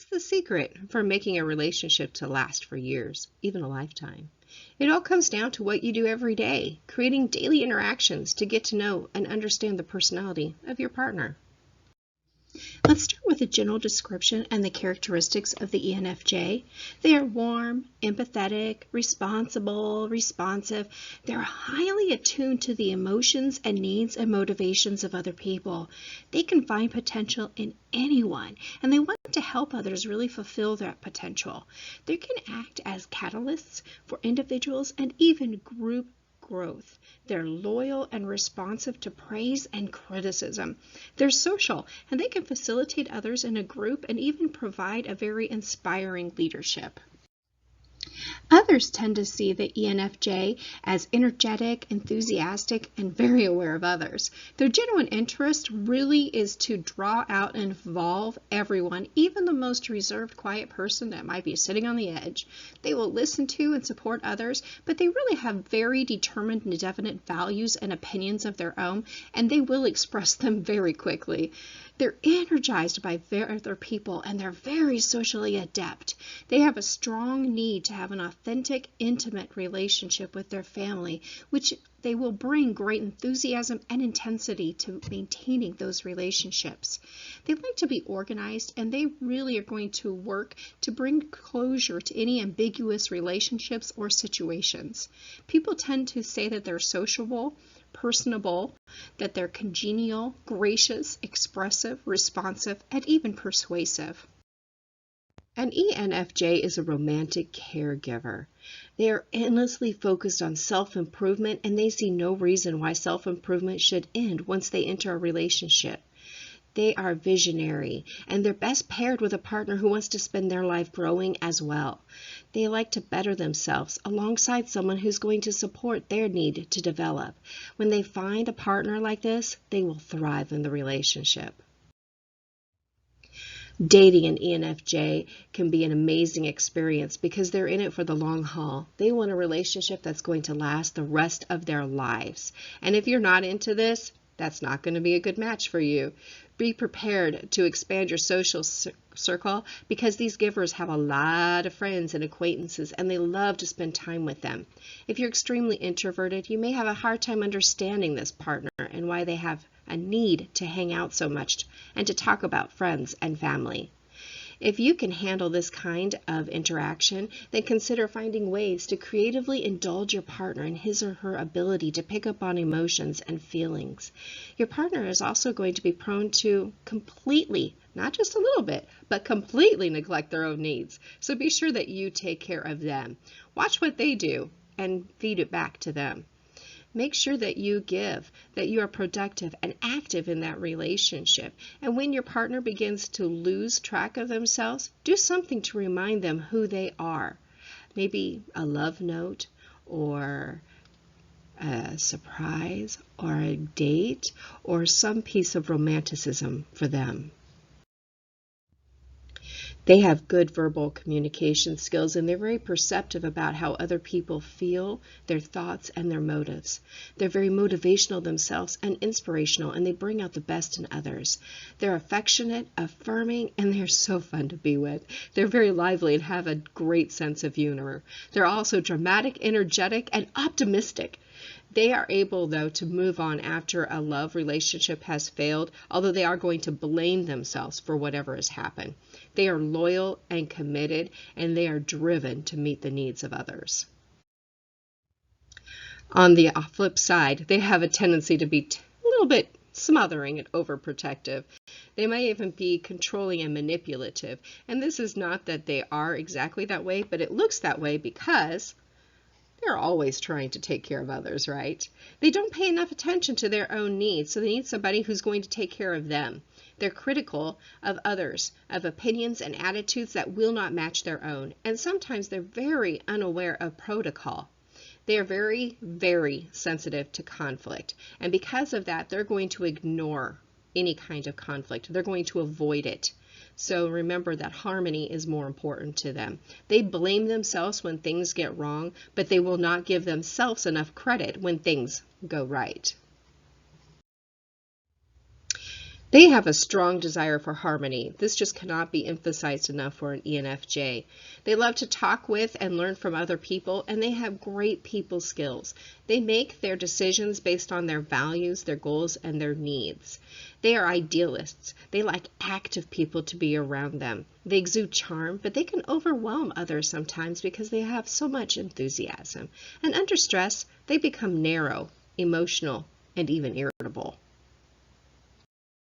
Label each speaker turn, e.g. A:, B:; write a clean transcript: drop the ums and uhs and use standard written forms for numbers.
A: What's the secret for making a relationship to last for years, even a lifetime? It all comes down to what you do every day, creating daily interactions to get to know and understand the personality of your partner. Let's start with a general description and the characteristics of the ENFJ. They are warm, empathetic, responsible, responsive. They're highly attuned to the emotions and needs and motivations of other people. They can find potential in anyone, and they want to help others really fulfill that potential. They can act as catalysts for individuals and even group growth. They're loyal and responsive to praise and criticism. They're social, and they can facilitate others in a group and even provide a very inspiring leadership. Others tend to see the ENFJ as energetic, enthusiastic, and very aware of others. Their genuine interest really is to draw out and involve everyone, even the most reserved, quiet person that might be sitting on the edge. They will listen to and support others, but they really have very determined and definite values and opinions of their own, and they will express them very quickly. They're energized by other people, and they're very socially adept. They have a strong need to have an authentic, intimate relationship with their family, which they will bring great enthusiasm and intensity to maintaining those relationships. They like to be organized, and they really are going to work to bring closure to any ambiguous relationships or situations. People tend to say that they're sociable, personable, that they're congenial, gracious, expressive, responsive, and even persuasive. An ENFJ is a romantic caregiver. They are endlessly focused on self-improvement, and they see no reason why self-improvement should end once they enter a relationship. They are visionary, and they're best paired with a partner who wants to spend their life growing as well. They like to better themselves alongside someone who's going to support their need to develop. When they find a partner like this, they will thrive in the relationship. Dating an ENFJ can be an amazing experience because they're in it for the long haul. They want a relationship that's going to last the rest of their lives. And if you're not into this, that's not going to be a good match for you. Be prepared to expand your social circle because these givers have a lot of friends and acquaintances, and they love to spend time with them. If you're extremely introverted, you may have a hard time understanding this partner and why they have a need to hang out so much and to talk about friends and family. If you can handle this kind of interaction, then consider finding ways to creatively indulge your partner in his or her ability to pick up on emotions and feelings. Your partner is also going to be prone to completely, not just a little bit, but completely neglect their own needs. So be sure that you take care of them. Watch what they do and feed it back to them. Make sure that you give, that you are productive and active in that relationship. And when your partner begins to lose track of themselves, do something to remind them who they are. Maybe a love note or a surprise or a date or some piece of romanticism for them. They have good verbal communication skills, and they're very perceptive about how other people feel, their thoughts, and their motives. They're very motivational themselves and inspirational, and they bring out the best in others. They're affectionate, affirming, and they're so fun to be with. They're very lively and have a great sense of humor. They're also dramatic, energetic, and optimistic. They are able, though, to move on after a love relationship has failed, although they are going to blame themselves for whatever has happened. They are loyal and committed, and they are driven to meet the needs of others. On the flip side, they have a tendency to be a little bit smothering and overprotective. They may even be controlling and manipulative. And this is not that they are exactly that way, but it looks that way because they're always trying to take care of others, right? They don't pay enough attention to their own needs, so they need somebody who's going to take care of them. They're critical of others, of opinions and attitudes that will not match their own, and sometimes they're very unaware of protocol. They are very, very sensitive to conflict, and because of that, they're going to ignore any kind of conflict. They're going to avoid it. So remember that harmony is more important to them. They blame themselves when things get wrong, but they will not give themselves enough credit when things go right. They have a strong desire for harmony. This just cannot be emphasized enough for an ENFJ. They love to talk with and learn from other people, and they have great people skills. They make their decisions based on their values, their goals, and their needs. They are idealists. They like active people to be around them. They exude charm, but they can overwhelm others sometimes because they have so much enthusiasm. And under stress, they become narrow, emotional, and even irritable.